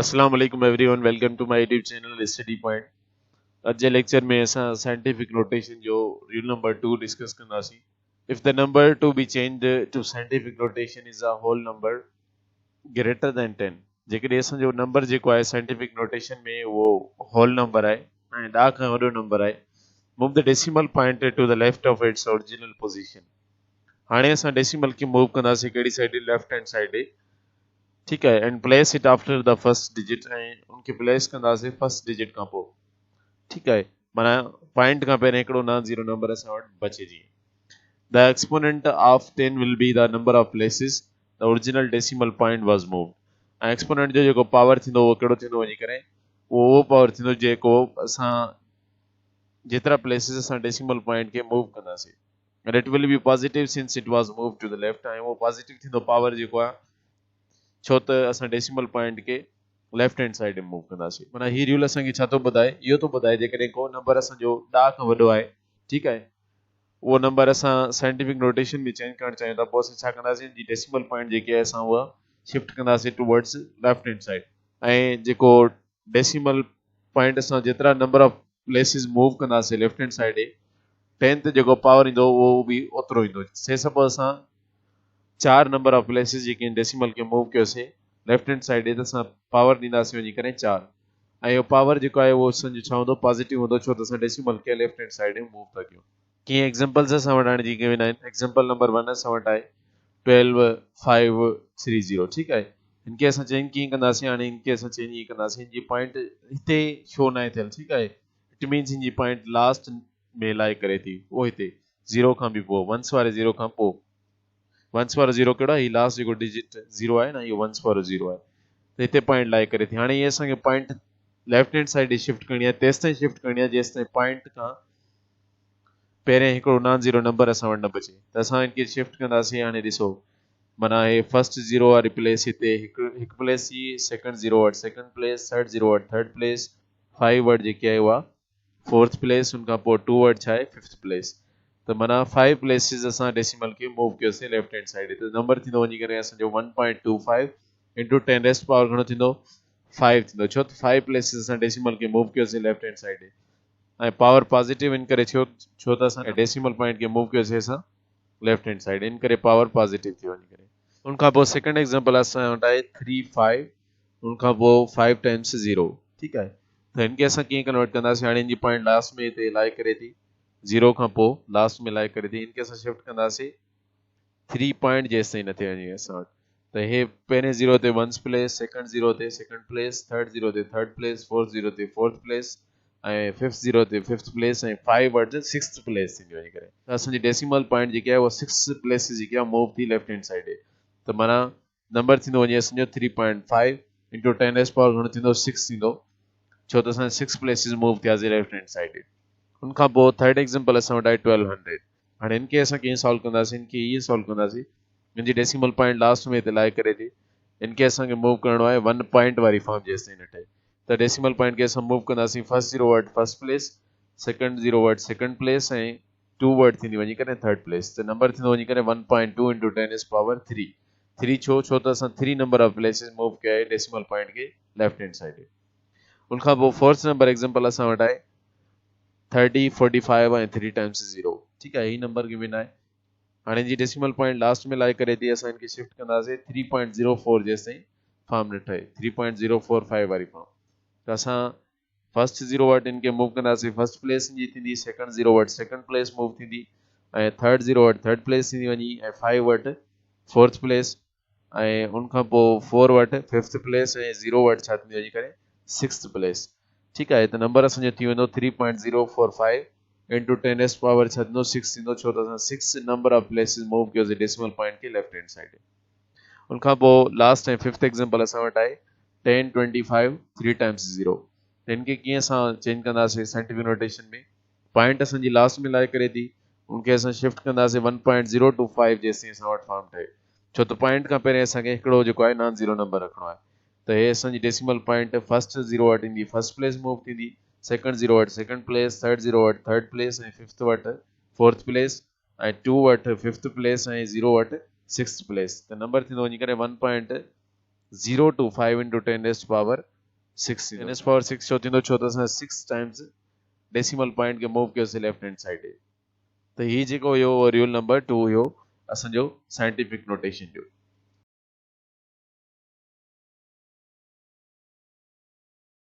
अस्सलाम वालेकुम everyone, welcome to my YouTube channel study point. अॼु जे लेक्चर में असां साइंटिफिक नोटेशन जो रूल नंबर 2 डिस्कस कंदासीं। If the number to be changed to scientific notation is a whole number greater than 10। जेकॾहिं असांजो नंबर जेको आहे साइंटिफिक नोटेशन में उहो होल नंबर आहे ऐं 10 खां वॾो नंबर आहे, move the decimal point to the left of its original position. हाणे असां डेसिमल खे मूव कंदासीं कहिड़ी साइड, लेफ्ट हैंड साइड, ठीक है, and place it after the first digit, ऐं उनके प्लेस कंदासीं फर्स्ट डिजिट खां पोइ, ठीक है, माना पॉइंट खां पहिरियों हिकिड़ो नॉन ज़ीरो नंबर असां वटि बचे। जीअं the exponent of 10 will be the number of places the original decimal point was moved. ऐं एक्सपोनेंट जो जेको पावर थींदो उहो कहिड़ो थींदो वञी करे, उहो पावर थींदो जेको असां जेतिरा प्लेसिस असां डेसिमल पॉइंट खे मूव कंदासीं, and it will be positive since it was move to the left. ऐं उहो पॉजिटिव थींदो पावर जेको आहे, छो त असां डेसिमल पॉइंट के लेफ्ट हैंड साइड में मूव कंदासीं। माना ही रूल असांखे छा थो ॿुधाए, इहो थो ॿुधाए जेकॾहिं को नंबर असांजो 10 खां वॾो आहे, ठीकु आहे, उहो नंबर असां साइंटिफिक नोटेशन में चेंज करणु चाहियूं था, पोइ असां छा कंदासीं, जी डेसिमल पॉइंट जेकी आहे असां उहा शिफ्ट कंदासीं टुवर्ड्स लेफ्ट हैंड साइड। ऐं जेको डेसिमल पॉइंट असां जेतिरा नंबर ऑफ प्लेसिस मूव कंदासीं लेफ्ट हैंड साइड, 10th जेको पावर ईंदो उहो बि ओतिरो ईंदो। से सपोज असां 4 नंबर ऑफ प्लेसिस जेके डेसिमल के मूव कयोसीं लेफ्ट हैंड साइड, त असां पावर ॾींदासीं वञी करे 4, ऐं इहो पावर जेको आहे उहो असांजो छा हूंदो, पॉजिटिव हूंदो, छो त असां डेसिमल खे लेफ्ट हैंड साइड में मूव था कयूं। कीअं एग्जांपल्स असां वटि हाणे जेके वेंदा आहिनि, एग्जांपल नंबर 1 असां वटि आहे 12530, ठीकु आहे। हिनखे असां चेंज कीअं कंदासीं, हाणे हिनखे असां चेंज ईअं कंदासीं, जी पॉइंट हिते शो न आहे थियल, ठीकु आहे, इट मीन्स हिनजी पॉइंट लास्ट में लाई करे थी, उहो हिते 0 खां बि पोइ, वंस वारे 0 खां पोइ। वंस वारो 0 कहिड़ो आहे, ही लास्ट जेको डिजिट 0 आहे न, इहो वंस वारो 0 आहे, त हिते पॉइंट लाई करे थी। हाणे इहे असांखे point left hand side shift करणी आहे, तेसि ताईं शिफ्ट करणी आहे जेसि ताईं पॉइंट खां पहिरियों हिकिड़ो नॉन ज़ीरो नंबर असां वटि न बचे, त असां हिनखे शिफ्ट कंदासीं। हाणे ॾिसो, माना हे फर्स्ट 0 वारी प्लेस हिते हिकु प्लेस, ही सेकंड 0 वटि सेकंड प्लेस, थर्ड 0 वटि थर्ड प्लेस, 5 वटि जेकी आहे उहा फोर्थ प्लेस, उनखां पोइ 2 वटि छा आहे फिफ्थ प्लेस। त माना 5 प्लेसिस असां डेसिमल खे मूव कयोसीं लेफ्ट हैंड साइड, त नंबर थींदो वञी करे असांजो 1.25 इंटू 10 रेस्ट पावर घणो थींदो, 5 थींदो, छो त 5 प्लेसिस असां डेसिमल खे मूव कयोसीं लेफ्ट हैंड साइड, ऐं पावर पॉजिटिव इन करे छो त असां डेसिमल पॉइंट खे मूव कयोसीं असां लेफ्ट हैंड साइड, इन करे पावर पॉजिटिव थी वञी करे। उनखां पोइ सेकंड एग्जांपल असां वटि आहे 35, उनखां पोइ 5 टाइम्स 0, ठीकु आहे। त हिनखे असां कीअं कन्वर्ट कंदासीं, हाणे हिनजी पॉइंट लास्ट में हिते लाई करे थी, 0 खां पोइ लास्ट में लाई करे थी, हिनखे असां शिफ्ट कंदासीं 3 पॉइंट जेसि ताईं न थिए वञे असां वटि, त हे पहिरें 0 ते वंस प्लेस, सेकंड 0 ते सेकंड प्लेस, थर्ड 0 ते थर्ड प्लेस, फोर्थ 0 ते फोर्थ प्लेस, ऐं फिफ्थ 0 ते फिफ्थ प्लेस, ऐं 5 वटि सिक्स्थ प्लेस थींदी वञी करे। त असांजी डेसिमल पॉइंट जेकी आहे उहा 6 प्लेसिस जेकी आहे मूव थी लेफ्ट हैंड साइड, त माना नंबर थींदो वञे असांजो 3.5 इंटू 10 रेस्ट पावर घणो थींदो, 6 थींदो, छो त असां 6 प्लेसिस मूव थियासीं लेफ्ट हैंड साइड। उनखां पोइ थर्ड एग्जांपल असां वटि आहे 1200। हाणे हिनखे असां कीअं सॉल्व कंदासीं, हिनखे ईअं सॉल्व कंदासीं, हिनजी डेसिमल पॉइंट लास्ट में हिते लाई करे थी, हिनखे असांखे मूव करिणो आहे 1 पॉइंट वारी फॉर्म जेसि ताईं न ठहे, त डेसिमल पॉइंट खे असां मूव कंदासीं फर्स्ट 0 वटि फर्स्ट प्लेस, सेकंड 0 वटि सेकंड प्लेस, ऐं 2 वटि थींदी वञी करे थर्ड प्लेस, त नंबर थींदो वञी करे 1.2 इंटू 10 रेस्ट पावर 3। 3 छो त असां 3 नंबर ऑफ प्लेसिस मूव कया आहे डेसिमल पॉइंट खे लेफ्ट हैंड साइड। उनखां पोइ फोर्थ नंबर एग्जांपल असां वटि आहे 30, 45 ऐं 3 टाइम्स 0, ठीकु आहे, ही नंबर गिवन आहे। हाणे जी डेसिमल पॉइंट लास्ट में लाई करे थी, असां हिनखे शिफ्ट कंदासीं 3.04 जेसि ताईं फॉर्म न ठहे, 3.045 वारी फॉर्म, त असां फर्स्ट 0 वटि हिनखे मूव कंदासीं, फर्स्ट प्लेस जी थींदी, सेकंड 0 वटि सेकंड प्लेस मूव थींदी, ऐं थर्ड 0 वटि थर्ड प्लेस थींदी वञी, ऐं 5 वटि फोर्थ प्लेस, ऐं उनखां पोइ 4 वटि फिफ्थ प्लेस, ऐं 0 वटि छा थींदी वञी करे सिक्स्थ प्लेस, ठीकु आहे। त नंबर असांजो थी वेंदो 3.045 इंटू 10 रेस्ट पावर छा थींदो 6 थींदो, छो त असां 6 नंबर ऑफ प्लेसिस मूव कयोसीं डेसिमल पॉइंट खे लेफ्ट हैंड साइड। उनखां पोइ लास्ट ऐं फिफ्थ एग्जांपल असां वटि आहे 10, 25 3 टाइम्स 0। त हिनखे कीअं असां चेंज कंदासीं साइंटिफिक नोटेशन में, पॉइंट असांजी लास्ट में लाई करे थी, उनखे असां शिफ्ट कंदासीं 1.025 जेसि ताईं असां वटि फॉर्म ठहे, छो त पॉइंट खां पहिरियों असांखे हिकिड़ो जेको आहे नॉन ज़ीरो नंबर रखिणो आहे, त हे असांजी डेसिमल पॉइंट फर्स्ट 0 वटि ईंदी फर्स्ट प्लेस मूव थींदी, सेकंड 0 वटि सेकंड प्लेस, थर्ड 0 वटि थर्ड प्लेस, ऐं फिफ्थ वटि फोर्थ प्लेस, ऐं 2 वटि फिफ्थ प्लेस, ऐं 0 वटि सिक्स्थ प्लेस, त नंबर थींदो वञी करे 1.025 into 10 rest power 6 n s power 6 छो थींदो छो त असां 6 टाइम्स डेसिमल पॉइंट खे मूव कयोसीं लेफ्ट हैंड साइड। त ही जेको हुयो रियल नंबर 2 हुयो असांजो साइंटिफिक नोटेशन जो।